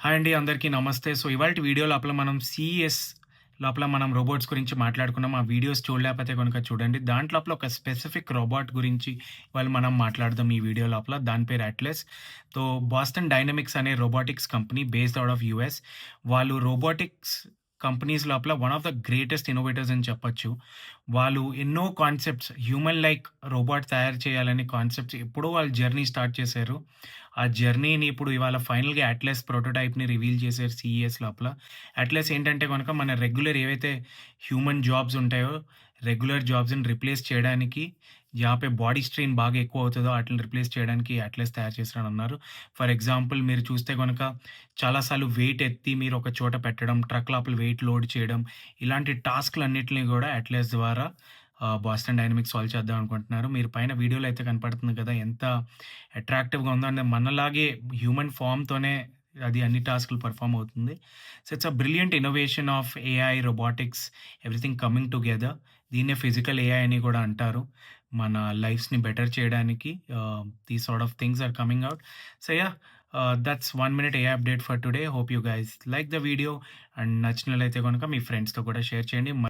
Hi అండి. అందరికీ నమస్తే. సో, ఇవాల్టి వీడియో లోపల మనం సీఈఎస్ లోపల మనం రోబోట్స్ గురించి మాట్లాడుకున్నాం. ఆ వీడియోస్ చూడలేకపోతే గనుక చూడండి. దాంట్లోపల ఒక స్పెసిఫిక్ రోబోట్ గురించి ఇవాళ మనం మాట్లాడదాం ఈ వీడియో లోపల. దాని పేరు అట్లస్. సో, బాస్టన్ డైనమిక్స్ అనే robotics company based out of US. వాళ్ళు రోబోటిక్స్ కంపెనీస్ లోపల one of the greatest innovators అని చెప్పొచ్చు. వాళ్ళు ఎన్నో కాన్సెప్ట్స్ హ్యూమన్ లైక్ రోబోట్ తయారు చేయాలనే కాన్సెప్ట్స్ ఎప్పుడో వాళ్ళు జర్నీ స్టార్ట్ చేశారు. ఆ జర్నీని ఇప్పుడు ఇవాళ ఫైనల్‌గా అట్లస్ ప్రోటోటైప్‌ని రివీల్ చేశారు సీఈఎస్ లోపల. అట్లస్ ఏంటంటే గనక మన రెగ్యులర్ ఏవైతే హ్యూమన్ జాబ్స్ ఉంటాయో, రెగ్యులర్ జాబ్స్‌ని రిప్లేస్ చేయడానికి జहाँ पे బాడీ స్ట్రెయిన్ బాగా ఎక్కువ అవుతదో ఆటిలిని రిప్లేస్ చేయడానికి అట్లస్ తయారు చేశారన్నారు. ఫర్ ఎగ్జాంపుల్ మీరు చూస్తే గనక చాలా సార్లు వెయిట్ ఎత్తి మీరు ఒక చోట పెట్టడం, ట్రక్ లోపల వెయిట్ లోడ్ చేయడం, ఇలాంటి టాస్క్‌లన్నిటిని గూడా అట్లస్ ద్వారా బాస్టన్ డైనమిక్స్ సాల్వ్ చేద్దాం అనుకుంటున్నారు. మీరు పైన వీడియోలో అయితే కనపడుతుంది కదా! ఎంత అట్రాక్టివ్‌గా ఉందో అంటే మనలాగే హ్యూమన్ ఫార్మ్‌తోనే అది అన్ని టాస్క్‌లు పెర్ఫార్మ్ అవుతుంది. So, it's a brilliant innovation of AI, robotics everything coming together. దీన్నే ఫిజికల్ ఏఐ అని కూడా అంటారు. మన లైఫ్స్‌ని బెటర్ చేయడానికి these sort of things are coming out. So, yeah! That's 1 minute AI update for today. Hope you guys like the video and నచ్చినట్లయితే గనుక మీ ఫ్రెండ్స్‌తో కూడా షేర్ చేయండి.